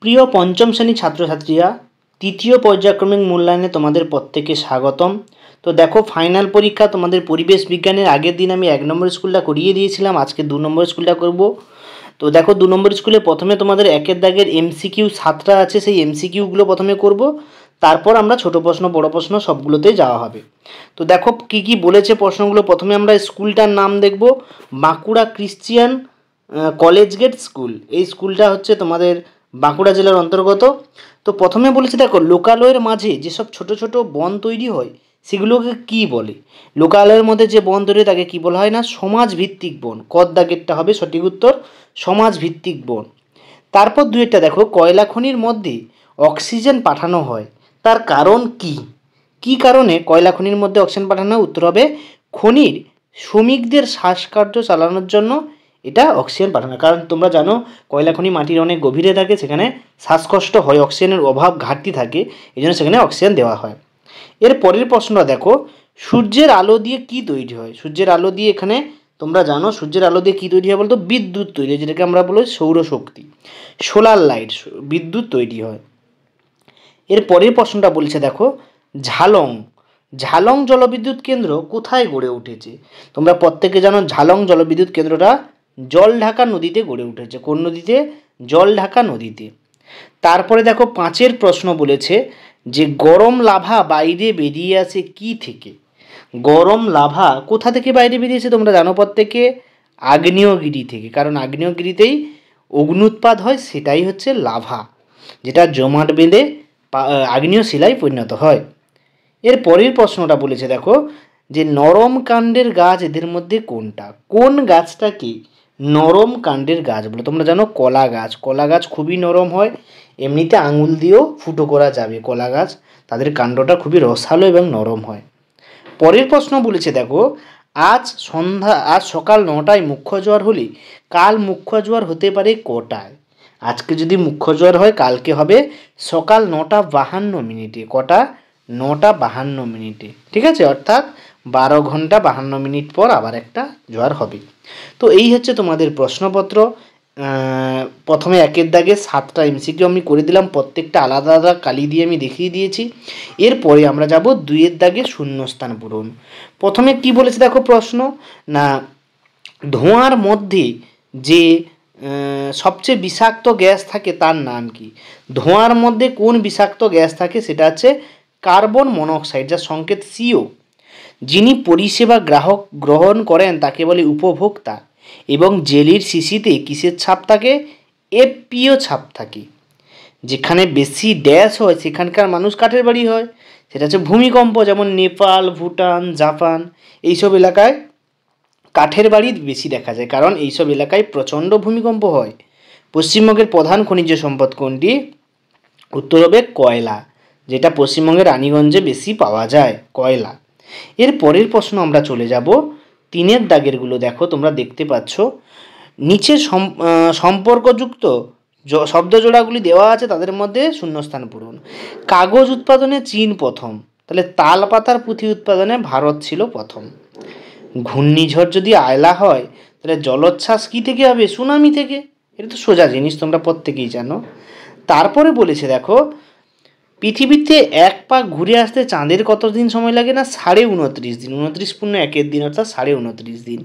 প্রিয় পঞ্চম শ্রেণীর ছাত্রছাত্রীরা, তৃতীয় পর্যায়ক্রমিক মূল্যায়নে তোমাদের প্রত্যেকে স্বাগতম। তো দেখো, ফাইনাল পরীক্ষা তোমাদের পরিবেশ বিজ্ঞানের আগের দিন আমি 1 নম্বর স্কুলটা করিয়ে দিয়েছিলাম, আজকে 2 নম্বর স্কুলটা করব। তো দেখো, 2 নম্বর স্কুলে প্রথমে তোমাদের একের দাগের এমসিকিউ 7টা আছে, সেই এমসিকিউগুলো প্রথমে করব, তারপর আমরা ছোট প্রশ্ন বড় প্রশ্ন সবগুলোতে যাওয়া হবে। তো দেখো কি কি বলেছে প্রশ্নগুলো। প্রথমে আমরা স্কুলটার নাম দেখব, Bankura Christian college gate school. এই স্কুলটা হচ্ছে তোমাদের বাঁকুড়া জেলার অন্তর্গত। তো প্রথমে বলেছে দেখো, লোকালয়ের মাঝে যেসব ছোট ছোট বন তৈরি হয় সেগুলোকে কি বলে। লোকালয়ের মধ্যে যে বন তৈরি তাকে কি বলা হয় না, সমাজভিত্তিক বন। কর দাগেরটা হবে সঠিক উত্তর, সমাজভিত্তিক বন। তারপর দুইটা দেখো, কয়লা খনির মধ্যে অক্সিজেন পাঠানো হয়, তার কারণ কি? কি কারণে কয়লা খনির মধ্যে অক্সিজেন পাঠানো হয়? উত্তর হবে খনির শ্রমিকদের শ্বাসকার্য চালানোর জন্য এটা অক্সিজেন পাঠানো। কারণ তোমরা জানো কয়লা খনি মাটির অনেক গভীরে থাকে, সেখানে শ্বাসকষ্ট হয়, অক্সিজেনের অভাব ঘাটতি থাকে, এই জন্য সেখানে অক্সিজেন দেওয়া হয়। এর পরের প্রশ্নটা দেখো, সূর্যের আলো দিয়ে কি তৈরি হয়? সূর্যের আলো দিয়ে এখানে তোমরা জানো সূর্যের আলো দিয়ে কী তৈরি হয় বলতো? বিদ্যুৎ তৈরি হয়, যেটাকে আমরা বলি সৌরশক্তি, সোলার লাইট, বিদ্যুৎ তৈরি হয়। এর পরের প্রশ্নটা বলছে দেখো, ঝালং ঝালং জলবিদ্যুৎ কেন্দ্র কোথায় গড়ে উঠেছে? তোমরা প্রত্যেকে জানো ঝালং জলবিদ্যুৎ কেন্দ্রটা জলঢাকা নদীতে গড়ে উঠেছে। কোন নদীতে? জলঢাকা নদীতে। তারপরে দেখো 5এর প্রশ্ন বলেছে যে গরম লাভা বাইরে বেরিয়ে আসে কি থেকে? গরম লাভা কোথা থেকে বাইরে বেরিয়েছে তোমরা জানো প্রত্যেকে? আগ্নেয়গিরি থেকে। কারণ আগ্নেয়গিরিতেই অগ্নুৎপাত হয়, সেটাই হচ্ছে লাভা, যেটা জমাট বেঁধে আগ্নেয় শিলায় পরিণত হয়। এর পরের প্রশ্নটা বলেছে দেখো, যে নরম কাণ্ডের গাছ এদের মধ্যে কোনটা? কোন গাছটাকে নরম কাণ্ডের গাছ বলে? তোমরা জানো কলা গাছ। কলা গাছ খুবই নরম হয়, এমনিতে আঙুল দিয়েও ফুটো করা যাবে কলা গাছ, তাদের কাণ্ডটা খুবই রসালো এবং নরম হয়। পরের প্রশ্ন বলেছে দেখো, আজ সকাল 9টায় মুখ্য জোয়ার হলে কাল মুখ্য জোয়ার হতে পারে কটায়? আজকে যদি মুখ্য জোয়ার হয়, কালকে হবে সকাল 9:52। কটা? 9:52। ঠিক আছে, অর্থাৎ 12 ঘন্টা 52 মিনিট পর আবার একটা জোয়ার হবে। তো এই হচ্ছে তোমাদের প্রশ্নপত্র। প্রথমে একের দাগে 7টা এমসিকিউ আমি করে দিলাম, প্রত্যেকটা আলাদা আলাদা কালি দিয়ে আমি দেখিয়ে দিয়েছি। এরপরে আমরা যাব 2এর দাগে শূন্যস্থান পূরণ। প্রথমে কি বলেছে দেখো প্রশ্ন, না ধোঁয়ার মধ্যে যে সবচেয়ে বিষাক্ত গ্যাস থাকে তার নাম কি? ধোঁয়ার মধ্যে কোন বিষাক্ত গ্যাস থাকে? সেটা হচ্ছে কার্বন মনোক্সাইড, যার সংকেত CO। যিনি পরিষেবা গ্রহণ করেন তাকে বলে উপভোক্তা। এবং জেলির শিশিতে কিসের ছাপ থাকে? FPO ছাপ থাকে। যেখানে বেশি ড্যাশ হয় সেখানকার মানুষ কাঠের বাড়ি হয়, সেটা হচ্ছে ভূমিকম্প। যেমন নেপাল, ভুটান, জাপান এইসব এলাকায় কাঠের বাড়ি বেশি দেখা যায়, কারণ এইসব এলাকায় প্রচণ্ড ভূমিকম্প হয়। পশ্চিমবঙ্গের প্রধান খনিজ সম্পদ কোনটি? উত্তর হবে কয়লা, যেটা পশ্চিমবঙ্গের রানীগঞ্জে বেশি পাওয়া যায়, কয়লা। এর পরের প্রশ্ন আমরা চলে যাব 3এর দাগেরগুলো। দেখো তোমরা দেখতে পাচ্ছ নিচে সম্পর্কযুক্ত শব্দ জোড়াগুলি দেওয়া আছে, তাদের মধ্যে শূন্যস্থান পূরণ। কাগজ উৎপাদনে চীন প্রথম, তাহলে তাল পাতার পুঁথি উৎপাদনে ভারত ছিল প্রথম। ঘূর্ণিঝড় যদি আয়লা হয় তাহলে জলোচ্ছ্বাস কী থেকে হবে? সুনামি থেকে। এটা তো সোজা জিনিস, তোমরা প্রত্যেকেই জানো। তারপরে বলেছে দেখো, পৃথিবীতে এক পাক ঘুরে আসতে চাঁদের কত দিন সময় লাগে? না 29.5 দিন। 29 × 1 অর্থাৎ 29.5 দিন।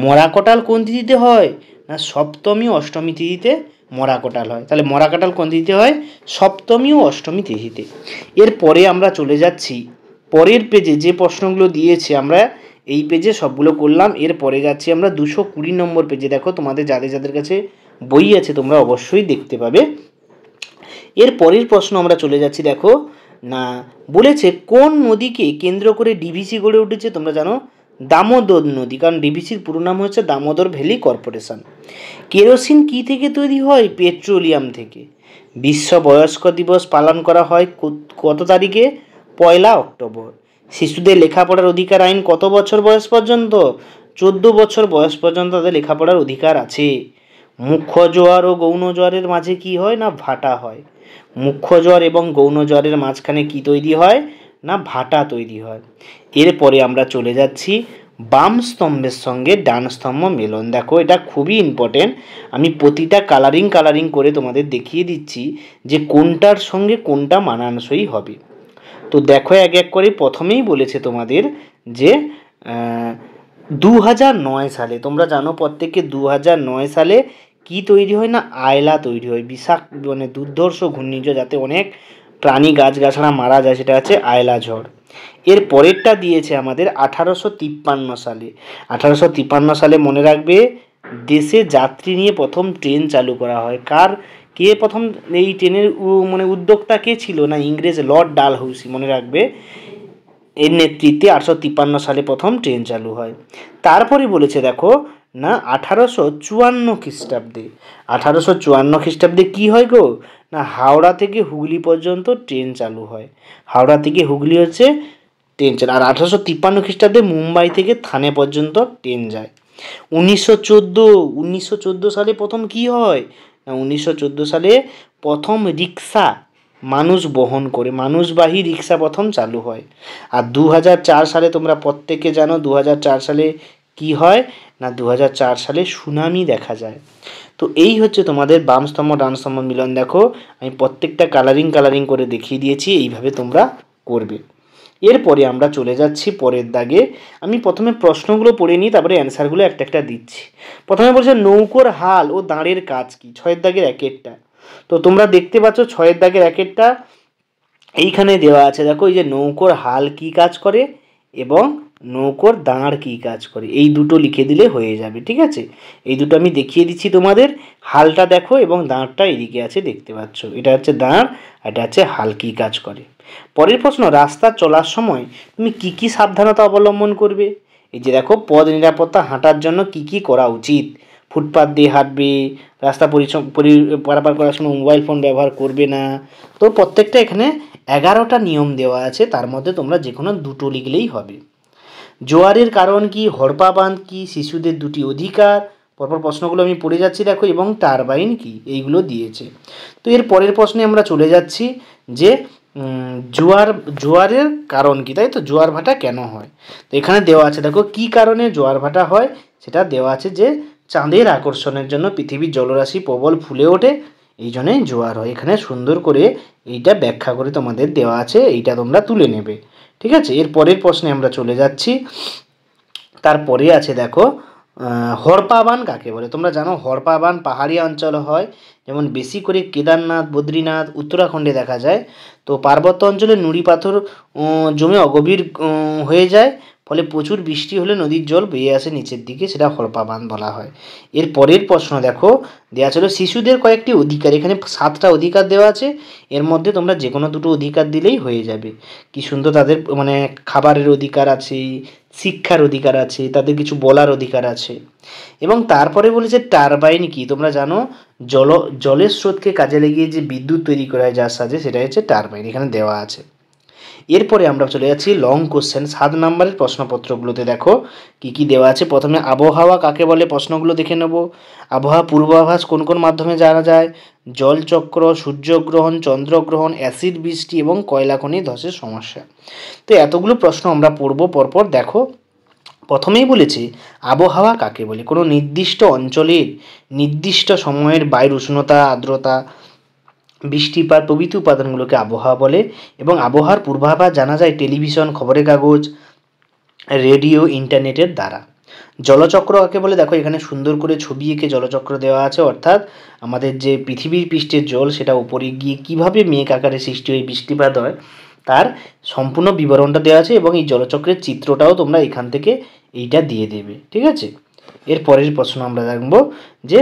মরা কাঁঠাল কোন তিথিতে হয়? না সপ্তমী অষ্টমী তিথিতে মরা কাঁঠাল হয়। তাহলে মরা কাঁঠাল কোন তিথিতে হয়? সপ্তমী ও অষ্টমী তিথিতে। এরপরে আমরা চলে যাচ্ছি পরের পেজে, যে প্রশ্নগুলো দিয়েছে আমরা এই পেজে সবগুলো করলাম। এরপরে যাচ্ছি আমরা 220 নম্বর পেজে। দেখো তোমাদের যাদের কাছে বই আছে তোমরা অবশ্যই দেখতে পাবে। এর পরের প্রশ্ন আমরা চলে যাচ্ছি। দেখো না বলেছে কোন নদীকে কেন্দ্র করে ডিভিসি গড়ে উঠেছে? তোমরা জানো দামোদর নদী, কারণ ডিভিসির পুরো নাম হচ্ছে দামোদর ভ্যালি কর্পোরেশন। কেরোসিন কি থেকে তৈরি হয়? পেট্রোলিয়াম থেকে। বিশ্ব বয়স্ক দিবস পালন করা হয় কত তারিখে? 1 অক্টোবর। শিশুদের লেখাপড়ার অধিকার আইন কত বছর বয়স পর্যন্ত? 14 বছর বয়স পর্যন্ত তাদের লেখাপড়ার অধিকার আছে। মুখ্য জোয়ার ও গৌণ জোয়ারের মাঝে কি হয়? না ভাটা হয়। মুখ্য জোয়ার এবং গৌণ জোয়ারের মাঝখানে কি তৈরি হয়? না ভাটা তৈরি হয়। এরপরে আমরা চলে যাচ্ছি বাম স্তম্ভের সঙ্গে ডান স্তম্ভ মেলন। দেখো এটা খুবই ইম্পর্টেন্ট, আমি প্রতিটা কালারিং করে তোমাদের দেখিয়ে দিচ্ছি যে কোনটার সঙ্গে কোনটা মানানসই হবে। তো দেখো এক এক করে প্রথমেই বলেছে তোমাদের যে 2009 সালে, তোমরা জানো প্রত্যেকে 2009 সালে কি তৈরি হয় না, আয়লা তৈরি হয়, মানে দুর্ধর্ষ ঘূর্ণিঝড়, যাতে অনেক প্রাণী গাছগাছড়া মারা যায়, সেটা হচ্ছে আয়লা ঝড়। এর পরেরটা দিয়েছে আমাদের 1853 সালে। 1853 সালে মনে রাখবে দেশে যাত্রী নিয়ে প্রথম ট্রেন চালু করা হয়। কে প্রথম এই ট্রেনের মানে উদ্যোক্তা কে ছিল না, ইংরেজ লর্ড ডালহৌসি, মনে রাখবে এর নেতৃত্বে 1853 সালে প্রথম ট্রেন চালু হয়। তারপরে বলেছে দেখো না 1854 খ্রিস্টাব্দে, 1854 খ্রিস্টাব্দে কী হয় গো না, হাওড়া থেকে হুগলি পর্যন্ত ট্রেন চালু হয়। হাওড়া থেকে হুগলি হচ্ছে ট্রেন চালু, আর 1853 খ্রিস্টাব্দে মুম্বাই থেকে থানে পর্যন্ত ট্রেন যায়। 1914 সালে প্রথম কি হয় না, 1914 সালে প্রথম রিক্সা, মানুষ বহন করে মানুষবাহী রিক্সা প্রথম চালু হয়। আর 2004 সালে তোমরা প্রত্যেকে জানো 2004 সালে কি হয় না, 2004 সালে সুনামি দেখা যায়। তো এই হচ্ছে তোমাদের বাম স্তম্ভ ডান স্তম্ভ মিলন। দেখো আমি প্রত্যেকটা কালারিং করে দেখিয়ে দিয়েছি, এইভাবে তোমরা করবে। এরপরে আমরা চলে যাচ্ছি পরের দাগে। আমি প্রথমে প্রশ্নগুলো পড়ে নিই, তারপরে অ্যান্সারগুলো একটা একটা দিচ্ছি। প্রথমে বলছে নৌকোর হাল ও দাঁড়ের কাজ কি, 6 দাগের একেরটা। তো তোমরা দেখতে পাচ্ছ 6 দাগের একেরটা এইখানে দেওয়া আছে। দেখো এই যে নৌকোর হাল কি কাজ করে এবং নৌকোর দাঁড় কি কাজ করে, এই দুটো লিখে দিলে হয়ে যাবে, ঠিক আছে। এই দুটো আমি দেখিয়ে দিচ্ছি তোমাদের। হালটা দেখো এবং দাঁড়টা এদিকে আছে, দেখতে পাচ্ছ, এটা হচ্ছে দাঁড়, এটা হচ্ছে হাল কি কাজ করে। পরের প্রশ্ন, রাস্তা চলার সময় তুমি কি কি সাবধানতা অবলম্বন করবে। এই যে দেখো পথ নিরাপত্তা হাঁটার জন্য কি কি করা উচিত, ফুটপাথ দিয়ে হাঁটবে, রাস্তা পারাপার করার সময় মোবাইল ফোন ব্যবহার করবে না। তো প্রত্যেকটা এখানে 11টা নিয়ম দেওয়া আছে, তার মধ্যে তোমরা যে কোনো দুটো লিখলেই হবে। জোয়ারের কারণ কি, হড়পা বাঁধ কি, শিশুদের দুটি অধিকার, পরপর প্রশ্নগুলো আমি পড়ে যাচ্ছি দেখো, এবং টারবাইন কি, এইগুলো দিয়েছে। তো এর পরের প্রশ্নে আমরা চলে যাচ্ছি যে জোয়ারের কারণ কি, তাই তো, জোয়ার ভাটা কেন হয়। তো এখানে দেওয়া আছে দেখো কি কারণে জোয়ার ভাটা হয়, সেটা দেওয়া আছে যে চাঁদের আকর্ষণের জন্য পৃথিবীর জলরাশি প্রবল ফুলে ওঠে, এই জন্যই জোয়ার হয়। এখানে সুন্দর করে এইটা ব্যাখ্যা করে তোমাদের দেওয়া আছে, এইটা তোমরা তুলে নেবে, ঠিক আছে। এর পরের প্রশ্নে আমরা চলে যাচ্ছি। তারপরে আছে দেখো হড়পা বান কাকে বলে। তোমরা জানো হড়পা বান পাহাড়ি অঞ্চলে হয়, যেমন বেশি করে কেদারনাথ, বদ্রীনাথ, উত্তরাখণ্ডে দেখা যায়। তো পার্বত্য অঞ্চলে নুড়ি পাথর জমে অগভীর হয়ে যায়, ফলে প্রচুর বৃষ্টি হলে নদীর জল বেয়ে আসে নিচের দিকে, সেটা হড়পা বাঁধ বলা হয়। এর পরের প্রশ্ন দেখো দেওয়া ছিল শিশুদের কয়েকটি অধিকার, এখানে 7টা অধিকার দেওয়া আছে, এর মধ্যে তোমরা যে কোনো দুটো অধিকার দিলেই হয়ে যাবে। কি সুন্দর, তাদের মানে খাবারের অধিকার আছে, শিক্ষার অধিকার আছে, তাদের কিছু বলার অধিকার আছে। এবং তারপরে বলেছে টারবাইন কি, তোমরা জানো জলের স্রোতকে কাজে লাগিয়ে যে বিদ্যুৎ তৈরি করা হয় যার সাহায্যে, সেটা হচ্ছে টারবাইন, এখানে দেওয়া আছে। এরপরে আমরা চলে যাচ্ছি লং কোশ্চেন, 7 নম্বরের প্রশ্নপত্রগুলোতে দেখো কি কি দেওয়া আছে। প্রথমে আবহাওয়া কাকে বলে, প্রশ্নগুলো দেখে নেব। আবহাওয়া পূর্বাভাস কোন কোন মাধ্যমে জানা যায়, জলচক্র, সূর্যগ্রহণ, চন্দ্রগ্রহণ, অ্যাসিড বৃষ্টি এবং কয়লা খনি ধসের সমস্যা। তো এতগুলো প্রশ্ন আমরা পড়ব পরপর। দেখো প্রথমেই বলেছি আবহাওয়া কাকে বলে, কোনো নির্দিষ্ট অঞ্চলের নির্দিষ্ট সময়ের বায়ুর উষ্ণতা, আর্দ্রতা, বৃষ্টিপাত প্রভৃতি উপাদানগুলোকে আবহাওয়া বলে। এবং আবহাওয়ার পূর্বাভাস জানা যায় টেলিভিশন, খবরের কাগজ, রেডিও, ইন্টারনেটের দ্বারা। জলচক্র কাকে বলে, দেখো এখানে সুন্দর করে ছবি এঁকে জলচক্র দেওয়া আছে, অর্থাৎ আমাদের যে পৃথিবীর পৃষ্ঠের জল সেটা উপরে গিয়ে কীভাবে মেঘ আকারে সৃষ্টি হয়ে বৃষ্টিপাত হয় তার সম্পূর্ণ বিবরণটা দেওয়া আছে, এবং এই জলচক্রের চিত্রটাও তোমরা এখান থেকে এইটা দিয়ে দেবে, ঠিক আছে। এর পরের প্রশ্ন আমরা দেখব যে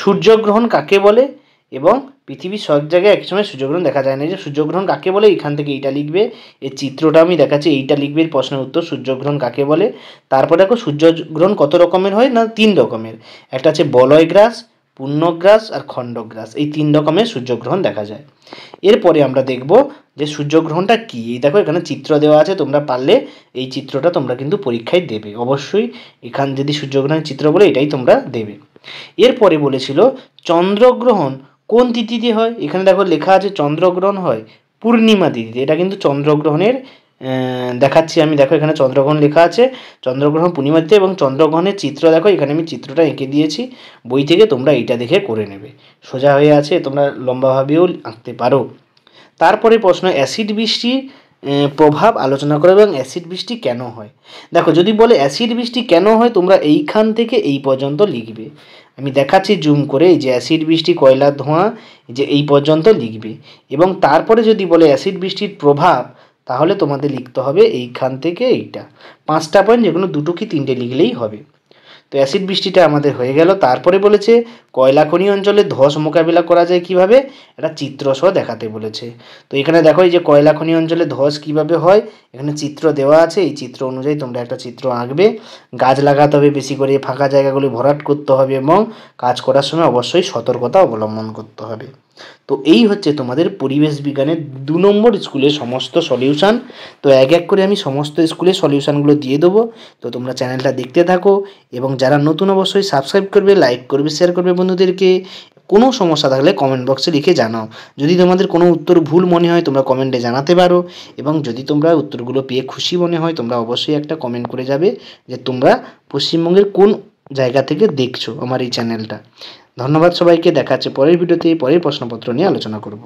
সূর্যগ্রহণ কাকে বলে, এবং পৃথিবীর সব জায়গায় একই সময় সূর্যগ্রহণ দেখা যায় না, যে সূর্যগ্রহণ কাকে বলে এখান থেকে এইটা লিখবে, এর চিত্রটা আমি দেখাচ্ছি, এইটা লিখবে এর প্রশ্নের উত্তর, সূর্যগ্রহণ কাকে বলে। তারপর দেখো সূর্যগ্রহণ কত রকমের হয় না, 3 রকমের, একটা আছে বলয়গ্রাস, পূর্ণগ্রাস আর খণ্ডগ্রাস, এই 3 রকমের সূর্যগ্রহণ দেখা যায়। এরপরে আমরা দেখব যে সূর্যগ্রহণটা কী, এই দেখো এখানে চিত্র দেওয়া আছে, তোমরা পারলে এই চিত্রটা তোমরা কিন্তু পরীক্ষায় দেবে অবশ্যই, এখান যদি সূর্যগ্রহণের চিত্র বলে এটাই তোমরা দেবে। এরপরে বলেছিল চন্দ্রগ্রহণ কোন তিথিতে হয়, এখানে দেখো লেখা আছে চন্দ্রগ্রহণ হয় পূর্ণিমা তিথিতে, এটা কিন্তু চন্দ্রগ্রহণের দেখাচ্ছি আমি। দেখো এখানে চন্দ্রগ্রহণ লেখা আছে, চন্দ্রগ্রহণ পূর্ণিমা তিথি এবং চন্দ্রগ্রহণের চিত্র দেখো এখানে আমি চিত্রটা এঁকে দিয়েছি। বই থেকে তোমরা এইটা দেখে করে নেবে, সোজা হয়ে আছে, তোমরা লম্বাভাবেও আঁকতে পারো। তারপরে প্রশ্ন, অ্যাসিড বৃষ্টির প্রভাব আলোচনা করো এবং অ্যাসিড বৃষ্টি কেন হয়। দেখো যদি বলে অ্যাসিড বৃষ্টি কেন হয়, তোমরা এইখান থেকে এই পর্যন্ত লিখবে। আমি দেখাচ্ছি জুম করে, এই যে অ্যাসিড বৃষ্টি, কয়লার ধোঁয়া, যে এই পর্যন্ত লিখবে। এবং তারপরে যদি বলে অ্যাসিড বৃষ্টির প্রভাব, তাহলে তোমাদের লিখতে হবে এইখান থেকে এইটা, 5টা পয়েন্ট, যে কোনো 2 কি 3টে লিখলেই হবে। তো অ্যাসিড বৃষ্টিটা আমাদের হয়ে গেল। তারপরে বলেছে কয়লা খনি অঞ্চলে ধস মোকাবিলা করা যায় কিভাবে, একটা চিত্রসহ দেখাতে বলেছে। তো এখানে দেখো এই যে কয়লা খনি অঞ্চলে ধস কিভাবে হয়, এখানে চিত্র দেওয়া আছে, এই চিত্র অনুযায়ী তোমরা একটা চিত্র আঁকবে। গাছ লাগাতে হবে বেশি করে, ফাঁকা জায়গাগুলি ভরাট করতে হবে এবং কাজ করার সময় অবশ্যই সতর্কতা অবলম্বন করতে হবে। তো এই হচ্ছে তোমাদের পরিবেশ বিজ্ঞানের 2 নম্বর স্কুলের সমস্ত সলিউশান। তো এক এক করে আমি সমস্ত স্কুলের সলিউশানগুলো দিয়ে দেবো। তো তোমরা চ্যানেলটা দেখতে থাকো এবং যারা নতুন অবশ্যই সাবস্ক্রাইব করবে, লাইক করবে, শেয়ার করবে বন্ধুদেরকে। কোনো সমস্যা থাকলে কমেন্ট বক্সে লিখে জানাও। যদি তোমাদের কোনো উত্তর ভুল মনে হয় তোমরা কমেন্টে জানাতে পারো, এবং যদি তোমরা উত্তরগুলো পেয়ে খুশি মনে হয় তোমরা অবশ্যই একটা কমেন্ট করে যাবে যে তোমরা পশ্চিমবঙ্গের কোন জায়গা থেকে দেখছো আমার এই চ্যানেলটা। ধন্যবাদ সবাইকে, দেখা হচ্ছে পরের ভিডিওতে, পরের প্রশ্নপত্র নিয়ে আলোচনা করব।